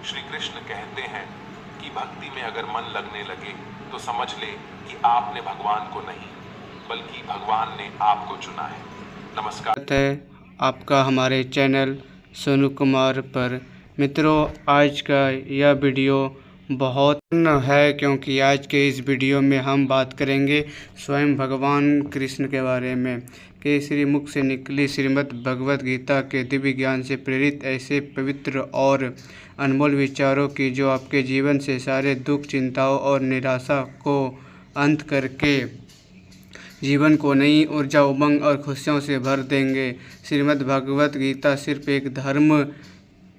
श्री कृष्ण कहते हैं कि भक्ति में अगर मन लगने लगे तो समझ ले कि आपने भगवान को नहीं बल्कि भगवान ने आपको चुना है। नमस्कार है आपका हमारे चैनल सोनू कुमार पर। मित्रों, आज का यह वीडियो बहुत है क्योंकि आज के इस वीडियो में हम बात करेंगे स्वयं भगवान कृष्ण के बारे में कि श्री मुख से निकली श्रीमद् भगवत गीता के दिव्य ज्ञान से प्रेरित ऐसे पवित्र और अनमोल विचारों की जो आपके जीवन से सारे दुख, चिंताओं और निराशा को अंत करके जीवन को नई ऊर्जा, उमंग और खुशियों से भर देंगे। श्रीमद् भगवत गीता सिर्फ एक धर्म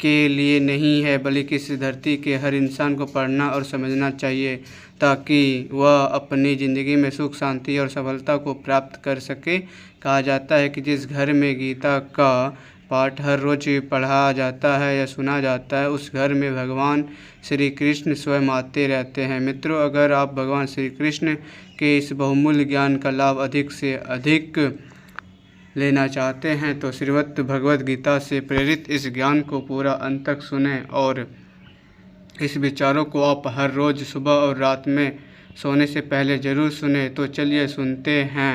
के लिए नहीं है बल्कि इस धरती के हर इंसान को पढ़ना और समझना चाहिए ताकि वह अपनी ज़िंदगी में सुख, शांति और सफलता को प्राप्त कर सके। कहा जाता है कि जिस घर में गीता का पाठ हर रोज़ पढ़ा जाता है या सुना जाता है उस घर में भगवान श्री कृष्ण स्वयं आते रहते हैं। मित्रों, अगर आप भगवान श्री कृष्ण के इस बहुमूल्य ज्ञान का लाभ अधिक से अधिक लेना चाहते हैं तो श्रीमद् भगवत गीता से प्रेरित इस ज्ञान को पूरा अंत तक सुनें और इस विचारों को आप हर रोज़ सुबह और रात में सोने से पहले ज़रूर सुनें। तो चलिए सुनते हैं।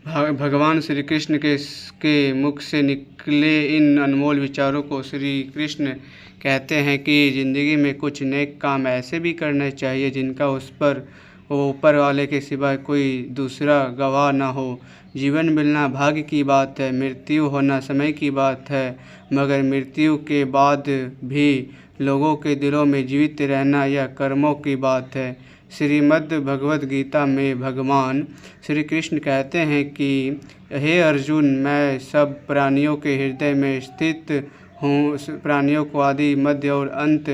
भगवान श्री कृष्ण के मुख से निकले इन अनमोल विचारों को श्री कृष्ण कहते हैं कि ज़िंदगी में कुछ नेक काम ऐसे भी करने चाहिए जिनका उस पर ऊपर वाले के सिवाय कोई दूसरा गवाह ना हो। जीवन मिलना भाग्य की बात है, मृत्यु होना समय की बात है, मगर मृत्यु के बाद भी लोगों के दिलों में जीवित रहना यह कर्मों की बात है। श्रीमद् भगवत गीता में भगवान श्री कृष्ण कहते हैं कि हे अर्जुन, मैं सब प्राणियों के हृदय में स्थित हूँ। प्राणियों को आदि, मध्य और अंत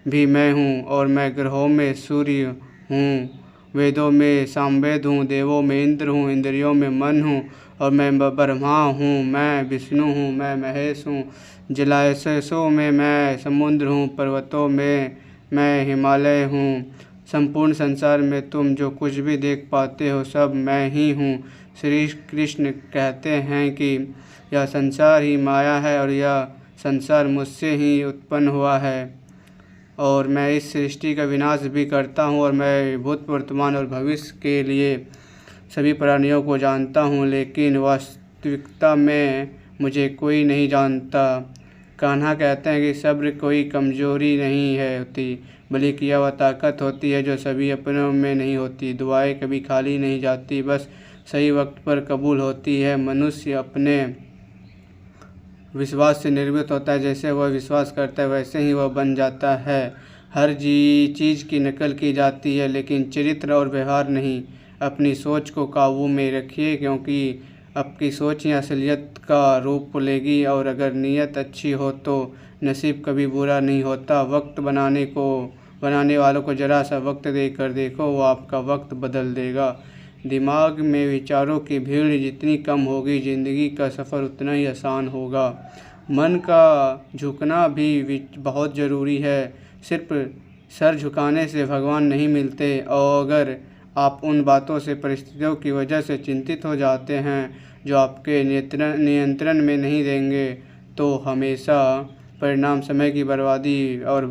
भी मैं हूँ और मैं ग्रहों में सूर्य हूँ, वेदों में सामवेद हूँ, देवों में इंद्र हूँ, इंद्रियों में मन हूँ और मैं ब्रह्मा हूँ, मैं विष्णु हूँ, मैं महेश हूँ। जलाशयों में मैं समुद्र हूँ, पर्वतों में मैं हिमालय हूँ। संपूर्ण संसार में तुम जो कुछ भी देख पाते हो सब मैं ही हूँ। श्री कृष्ण कहते हैं कि यह संसार ही माया है और यह संसार मुझसे ही उत्पन्न हुआ है और मैं इस सृष्टि का विनाश भी करता हूँ और मैं भूत, वर्तमान और भविष्य के लिए सभी प्राणियों को जानता हूँ, लेकिन वास्तविकता में मुझे कोई नहीं जानता। कान्हा कहते हैं कि सब्र कोई कमजोरी नहीं है होती बल्कि यह वह ताकत होती है जो सभी अपनों में नहीं होती। दुआएं कभी खाली नहीं जाती, बस सही वक्त पर कबूल होती है। मनुष्य अपने विश्वास से निर्मित होता है, जैसे वह विश्वास करता है वैसे ही वह बन जाता है। हर चीज़ की नकल की जाती है लेकिन चरित्र और व्यवहार नहीं। अपनी सोच को काबू में रखिए क्योंकि आपकी सोच ही असलियत का रूप लेगी और अगर नीयत अच्छी हो तो नसीब कभी बुरा नहीं होता। वक्त बनाने वालों को जरा सा वक्त देकर देखो, वो आपका वक्त बदल देगा। दिमाग में विचारों की भीड़ जितनी कम होगी ज़िंदगी का सफ़र उतना ही आसान होगा। मन का झुकना भी बहुत ज़रूरी है। सिर्फ सर झुकाने से भगवान नहीं मिलते और अगर आप उन बातों से, परिस्थितियों की वजह से चिंतित हो जाते हैं जो आपके नियंत्रण में नहीं देंगे तो हमेशा परिणाम समय की बर्बादी और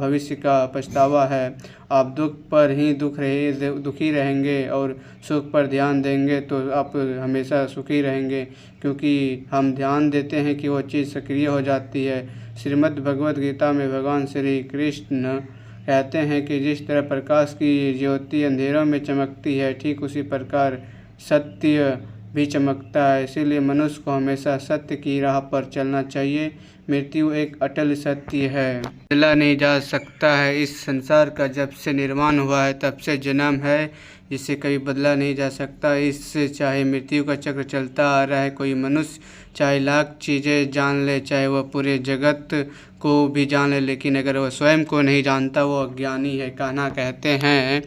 भविष्य का पछतावा है। आप दुख पर ही दुखी रहेंगे और सुख पर ध्यान देंगे तो आप हमेशा सुखी रहेंगे क्योंकि हम ध्यान देते हैं कि वो चीज़ सक्रिय हो जाती है। श्रीमद् भगवत गीता में भगवान श्री कृष्ण कहते हैं कि जिस तरह प्रकाश की ज्योति अंधेरों में चमकती है ठीक उसी प्रकार सत्य भी चमकता है। इसीलिए मनुष्य को हमेशा सत्य की राह पर चलना चाहिए। मृत्यु एक अटल सत्य है, बदला नहीं जा सकता है। इस संसार का जब से निर्माण हुआ है तब से जन्म है जिसे कभी बदला नहीं जा सकता। इससे चाहे मृत्यु का चक्र चलता आ रहा है, कोई मनुष्य चाहे लाख चीज़ें जान ले, चाहे वह पूरे जगत को भी जान ले, लेकिन अगर वह स्वयं को नहीं जानता वो अज्ञानी है। कान्हा कहते हैं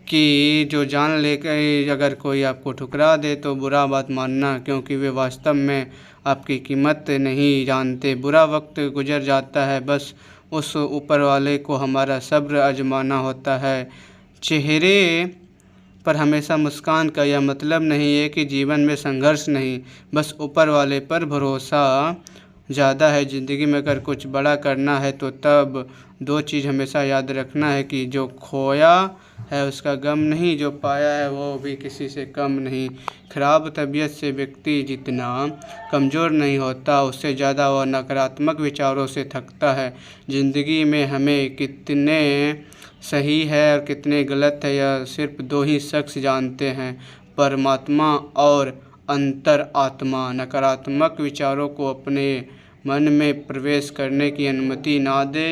कि जो जान लेकर अगर कोई आपको ठुकरा दे तो बुरा बात मानना क्योंकि वे वास्तव में आपकी कीमत नहीं जानते। बुरा वक्त गुजर जाता है, बस उस ऊपर वाले को हमारा सब्र आजमाना होता है। चेहरे पर हमेशा मुस्कान का यह मतलब नहीं है कि जीवन में संघर्ष नहीं, बस ऊपर वाले पर भरोसा ज़्यादा है। ज़िंदगी में अगर कुछ बड़ा करना है तो तब दो चीज़ हमेशा याद रखना है कि जो खोया है उसका गम नहीं, जो पाया है वो भी किसी से कम नहीं। खराब तबीयत से व्यक्ति जितना कमज़ोर नहीं होता, उससे ज़्यादा वह नकारात्मक विचारों से थकता है। ज़िंदगी में हमें कितने सही है और कितने गलत है यह सिर्फ दो ही शख्स जानते हैं, परमात्मा और अंतर आत्मा। नकारात्मक विचारों को अपने मन में प्रवेश करने की अनुमति ना दे।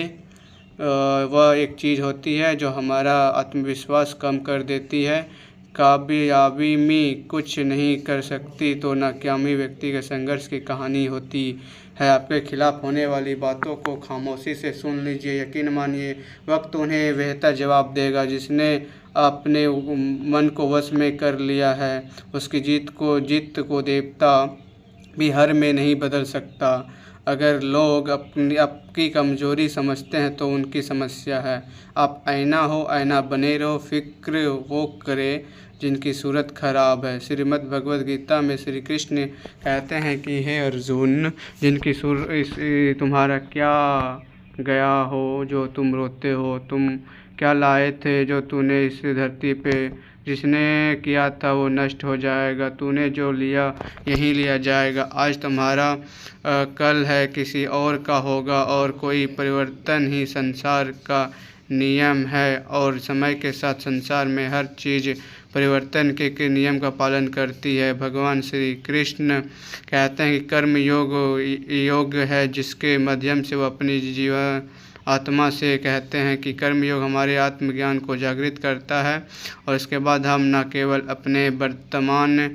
वह एक चीज़ होती है जो हमारा आत्मविश्वास कम कर देती है। कामयाबी में कुछ नहीं कर सकती तो नाकामी व्यक्ति के संघर्ष की कहानी होती है। आपके खिलाफ होने वाली बातों को खामोशी से सुन लीजिए, यकीन मानिए वक्त उन्हें बेहतर जवाब देगा। जिसने अपने मन को वश में कर लिया है उसकी जीत को देवता भी हर में नहीं बदल सकता। अगर लोग आपकी कमज़ोरी समझते हैं तो उनकी समस्या है। आप आईना हो, आईना बने रहो। फिक्र वो करे जिनकी सूरत खराब है। श्रीमद् भगवद गीता में श्री कृष्ण कहते हैं कि हे अर्जुन, जिनकी तुम्हारा क्या गया हो जो तुम रोते हो, तुम क्या लाए थे जो तूने इस धरती पे, जिसने किया था वो नष्ट हो जाएगा, तूने जो लिया यहीं लिया जाएगा। आज तुम्हारा कल है किसी और का होगा, और कोई परिवर्तन ही संसार का नियम है। और समय के साथ संसार में हर चीज़ परिवर्तन के नियम का पालन करती है। भगवान श्री कृष्ण कहते हैं कि कर्म योग है जिसके माध्यम से वो अपनी जीवन आत्मा से कहते हैं कि कर्म योग हमारे आत्मज्ञान को जागृत करता है, और इसके बाद हम न केवल अपने वर्तमान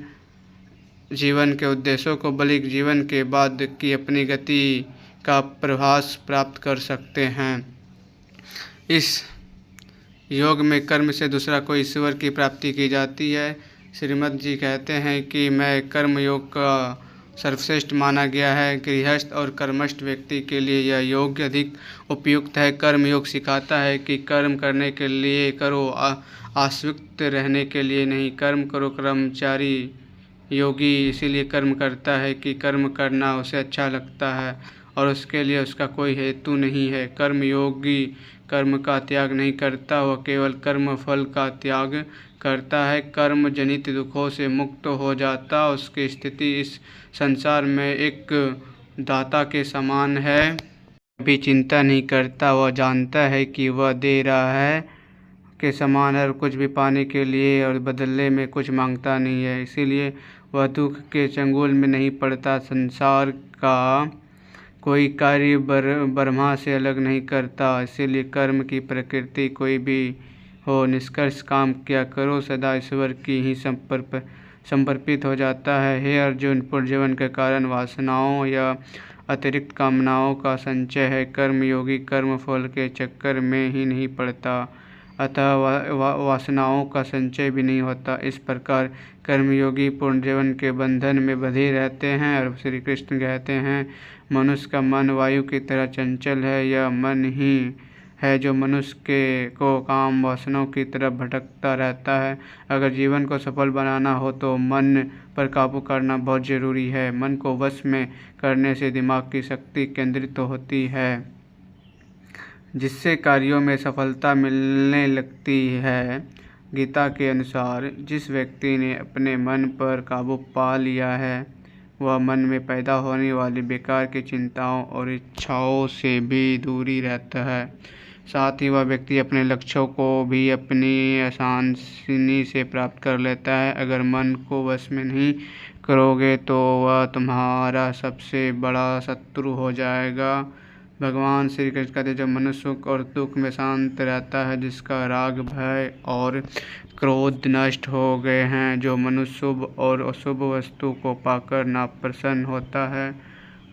जीवन के उद्देश्यों को बल्कि जीवन के बाद की अपनी गति का प्रभास प्राप्त कर सकते हैं। इस योग में कर्म से दूसरा कोई ईश्वर की प्राप्ति की जाती है। श्रीमद् जी कहते हैं कि मैं कर्म योग का सर्वश्रेष्ठ माना गया है। गृहस्थ और कर्मस्थ व्यक्ति के लिए यह योग अधिक उपयुक्त है। कर्म योग सिखाता है कि कर्म करने के लिए करो, आसक्त रहने के लिए नहीं। कर्म करो। कर्मचारी योगी इसीलिए कर्म करता है कि कर्म करना उसे अच्छा लगता है और उसके लिए उसका कोई हेतु नहीं है। कर्म योगी कर्म का त्याग नहीं करता, वह केवल कर्म फल का त्याग करता है। कर्म जनित दुखों से मुक्त हो जाता, उसकी स्थिति इस संसार में एक दाता के समान है। भी चिंता नहीं करता, वह जानता है कि वह दे रहा है के समान है और कुछ भी पाने के लिए और बदले में कुछ मांगता नहीं है। इसीलिए वह दुख के चंगुल में नहीं पड़ता। संसार का कोई कार्य ब्रह्मा से अलग नहीं करता। इसीलिए कर्म की प्रकृति कोई भी हो, निष्कर्ष काम किया करो, सदा ईश्वर की ही समर्पित हो जाता है। हे अर्जुन, पुनर्जीवन के कारण वासनाओं या अतिरिक्त कामनाओं का संचय है। कर्मयोगी कर्म फल के चक्कर में ही नहीं पड़ता, अतः वासनाओं का संचय भी नहीं होता। इस प्रकार कर्मयोगी पुनर्जीवन के बंधन में बंधे रहते हैं। और श्री कृष्ण कहते हैं, मनुष्य का मन वायु की तरह चंचल है। यह मन ही है जो मनुष्य को काम वासनाओं की तरफ भटकता रहता है। अगर जीवन को सफल बनाना हो तो मन पर काबू करना बहुत ज़रूरी है। मन को वश में करने से दिमाग की शक्ति केंद्रित होती है, जिससे कार्यों में सफलता मिलने लगती है। गीता के अनुसार जिस व्यक्ति ने अपने मन पर काबू पा लिया है वह मन में पैदा होने वाली बेकार की चिंताओं और इच्छाओं से भी दूरी रहता है। साथ ही वह व्यक्ति अपने लक्ष्यों को भी अपनी आसानी से प्राप्त कर लेता है। अगर मन को वश में नहीं करोगे तो वह तुम्हारा सबसे बड़ा शत्रु हो जाएगा। भगवान श्री कृष्ण कहते, जब मनुष्य सुख और दुख में शांत रहता है, जिसका राग भय और क्रोध नष्ट हो गए हैं, जो मनुष्य शुभ और अशुभ वस्तु को पाकर ना प्रसन्न होता है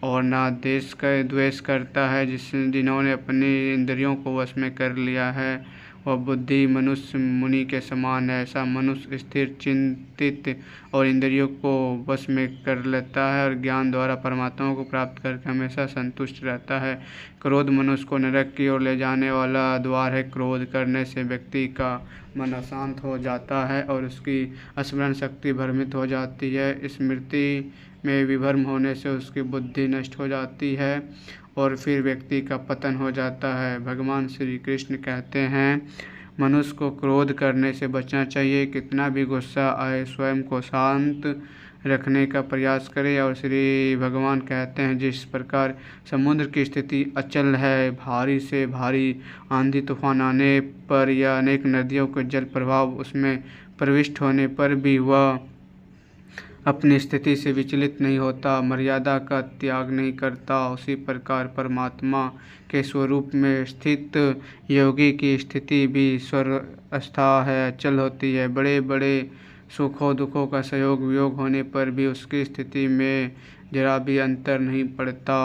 और ना द्वेष करता है, जिन्होंने अपनी इंद्रियों को वश में कर लिया है, वह बुद्धि मनुष्य मुनि के समान है। ऐसा मनुष्य स्थिर, चिंतित और इंद्रियों को वश में कर लेता है और ज्ञान द्वारा परमात्मा को प्राप्त करके हमेशा संतुष्ट रहता है। क्रोध मनुष्य को नरक की ओर ले जाने वाला द्वार है। क्रोध करने से व्यक्ति का मन अशांत हो जाता है और उसकी स्मरण शक्ति भ्रमित हो जाती है। स्मृति में विभ्रम होने से उसकी बुद्धि नष्ट हो जाती है और फिर व्यक्ति का पतन हो जाता है। भगवान श्री कृष्ण कहते हैं, मनुष्य को क्रोध करने से बचना चाहिए। कितना भी गुस्सा आए स्वयं को शांत रखने का प्रयास करें। और श्री भगवान कहते हैं, जिस प्रकार समुद्र की स्थिति अचल है, भारी से भारी आंधी तूफान आने पर या अनेक नदियों के जल प्रभाव उसमें प्रविष्ट होने पर भी वह अपनी स्थिति से विचलित नहीं होता, मर्यादा का त्याग नहीं करता, उसी प्रकार परमात्मा के स्वरूप में स्थित योगी की स्थिति भी स्वस्था है, अचल होती है। बड़े बड़े सुखों दुखों का सहयोग वियोग होने पर भी उसकी स्थिति में जरा भी अंतर नहीं पड़ता।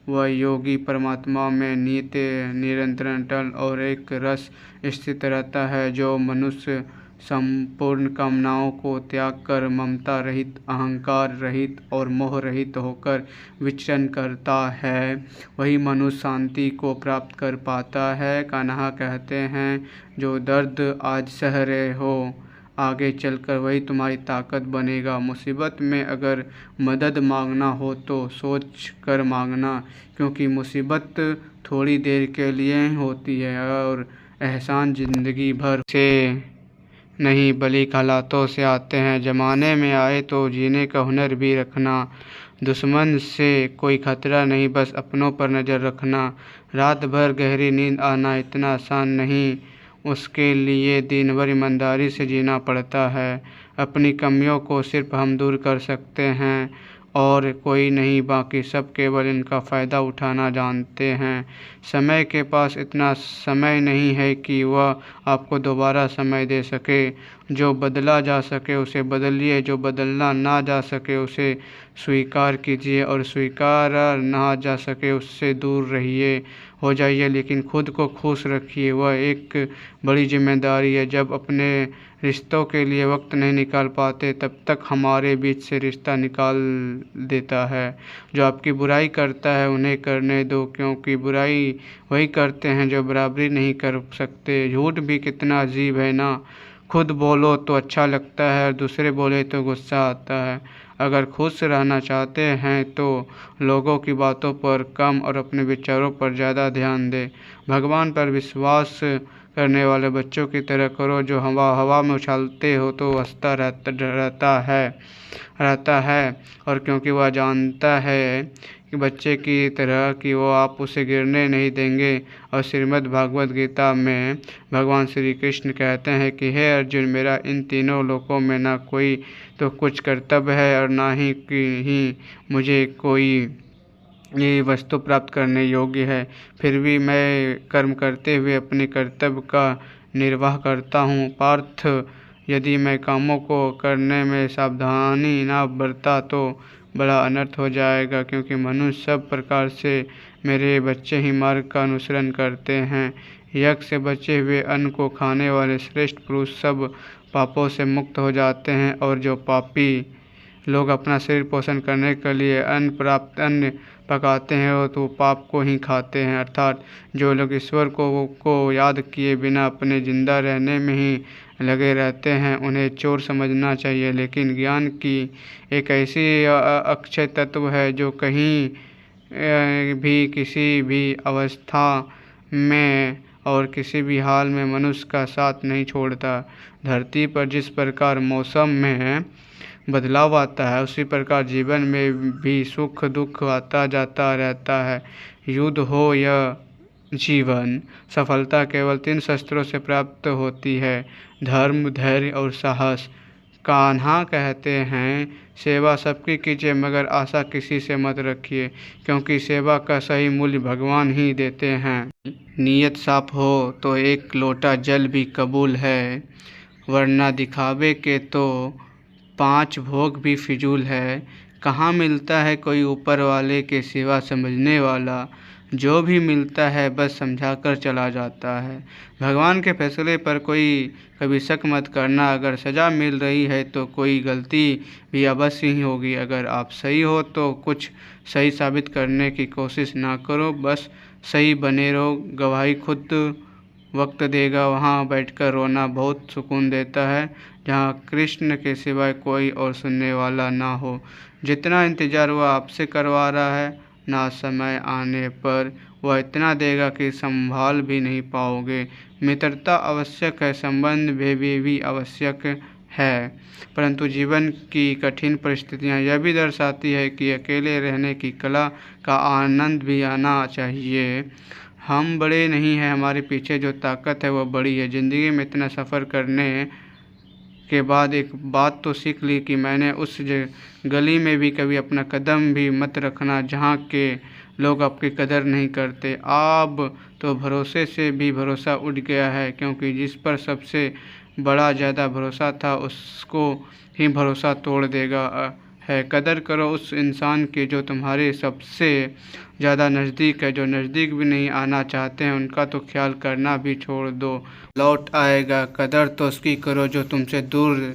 वह योगी परमात्मा में नियत निरंतर अटल और एक रस स्थित रहता है। जो मनुष्य संपूर्ण कामनाओं को त्याग कर ममता रहित, अहंकार रहित और मोह रहित होकर विचरण करता है, वही मनुष्य शांति को प्राप्त कर पाता है। कान्हा कहते हैं, जो दर्द आज सह रहे हो, आगे चलकर वही तुम्हारी ताकत बनेगा। मुसीबत में अगर मदद मांगना हो तो सोच कर मांगना, क्योंकि मुसीबत थोड़ी देर के लिए होती है और एहसान जिंदगी भर से नहीं बल्कि हालातों से आते हैं। जमाने में आए तो जीने का हुनर भी रखना। दुश्मन से कोई खतरा नहीं, बस अपनों पर नज़र रखना। रात भर गहरी नींद आना इतना आसान नहीं, उसके लिए दिन भर ईमानदारी से जीना पड़ता है। अपनी कमियों को सिर्फ हम दूर कर सकते हैं और कोई नहीं, बाकी सब केवल इनका फ़ायदा उठाना जानते हैं। समय के पास इतना समय नहीं है कि वह आपको दोबारा समय दे सके। जो बदला जा सके उसे बदलिए, जो बदलना ना जा सके उसे स्वीकार कीजिए और स्वीकार ना जा सके उससे दूर रहिए हो जाइए, लेकिन खुद को खुश रखिए। वह एक बड़ी जिम्मेदारी है। जब अपने रिश्तों के लिए वक्त नहीं निकाल पाते तब तक हमारे बीच से रिश्ता निकाल देता है। जो आपकी बुराई करता है उन्हें करने दो, क्योंकि बुराई वही करते हैं जो बराबरी नहीं कर सकते। झूठ भी कितना अजीब है ना, खुद बोलो तो अच्छा लगता है और दूसरे बोले तो गुस्सा आता है। अगर खुश रहना चाहते हैं तो लोगों की बातों पर कम और अपने विचारों पर ज़्यादा ध्यान दें। भगवान पर विश्वास करने वाले बच्चों की तरह करो, जो हवा में उछालते हो तो हंसता रहता है और क्योंकि वह जानता है कि बच्चे की तरह कि वो आप उसे गिरने नहीं देंगे। और श्रीमद् भागवत गीता में भगवान श्री कृष्ण कहते हैं कि हे अर्जुन, मेरा इन तीनों लोकों में ना कोई तो कुछ कर्तव्य है और ना ही मुझे कोई ये वस्तु प्राप्त करने योग्य है। फिर भी मैं कर्म करते हुए अपने कर्तव्य का निर्वाह करता हूँ। पार्थ, यदि मैं कामों को करने में सावधानी ना बरता तो बड़ा अनर्थ हो जाएगा, क्योंकि मनुष्य सब प्रकार से मेरे बच्चे ही मार्ग का अनुसरण करते हैं। यज्ञ से बचे हुए अन्न को खाने वाले श्रेष्ठ पुरुष सब पापों से मुक्त हो जाते हैं, और जो पापी लोग अपना शरीर पोषण करने के लिए अन्न पकाते हैं वो तो पाप को ही खाते हैं। अर्थात जो लोग ईश्वर को याद किए बिना अपने जिंदा रहने में ही लगे रहते हैं उन्हें चोर समझना चाहिए। लेकिन ज्ञान की एक ऐसी अक्षय तत्व है जो कहीं भी किसी भी अवस्था में और किसी भी हाल में मनुष्य का साथ नहीं छोड़ता। धरती पर जिस प्रकार मौसम में बदलाव आता है उसी प्रकार जीवन में भी सुख दुख आता जाता रहता है। युद्ध हो या जीवन, सफलता केवल 3 शस्त्रों से प्राप्त होती है, धर्म, धैर्य और साहस। कान्हा कहते हैं, सेवा सबकी कीजिए मगर आशा किसी से मत रखिए, क्योंकि सेवा का सही मूल्य भगवान ही देते हैं। नीयत साफ हो तो एक लोटा जल भी कबूल है, वरना दिखावे के तो 5 भोग भी फिजूल है। कहाँ मिलता है कोई ऊपर वाले के सिवा समझने वाला, जो भी मिलता है बस समझा कर चला जाता है। भगवान के फैसले पर कोई कभी शक मत करना। अगर सज़ा मिल रही है तो कोई गलती भी अवश्य ही होगी। अगर आप सही हो तो कुछ सही साबित करने की कोशिश ना करो, बस सही बने रहो। गवाही खुद वक्त देगा। वहाँ बैठकर रोना बहुत सुकून देता है, जहाँ कृष्ण के सिवाय कोई और सुनने वाला ना हो। जितना इंतज़ार वह आपसे करवा रहा है, ना समय आने पर वह इतना देगा कि संभाल भी नहीं पाओगे। मित्रता आवश्यक है, संबंध भी आवश्यक है, परंतु जीवन की कठिन परिस्थितियाँ यह भी दर्शाती है कि अकेले रहने की कला का आनंद भी आना चाहिए। हम बड़े नहीं हैं, हमारे पीछे जो ताकत है वह बड़ी है। ज़िंदगी में इतना सफ़र करने के बाद एक बात तो सीख ली कि मैंने उस गली में भी कभी अपना कदम भी मत रखना जहाँ के लोग आपकी कदर नहीं करते। अब तो भरोसे से भी भरोसा उठ गया है, क्योंकि जिस पर सबसे बड़ा ज़्यादा भरोसा था उसको ही भरोसा तोड़ देगा है। कदर करो उस इंसान की जो तुम्हारे सबसे ज़्यादा नज़दीक है। जो नज़दीक भी नहीं आना चाहते हैं उनका तो ख्याल करना भी छोड़ दो। लौट आएगा, कदर तो उसकी करो जो तुमसे दूर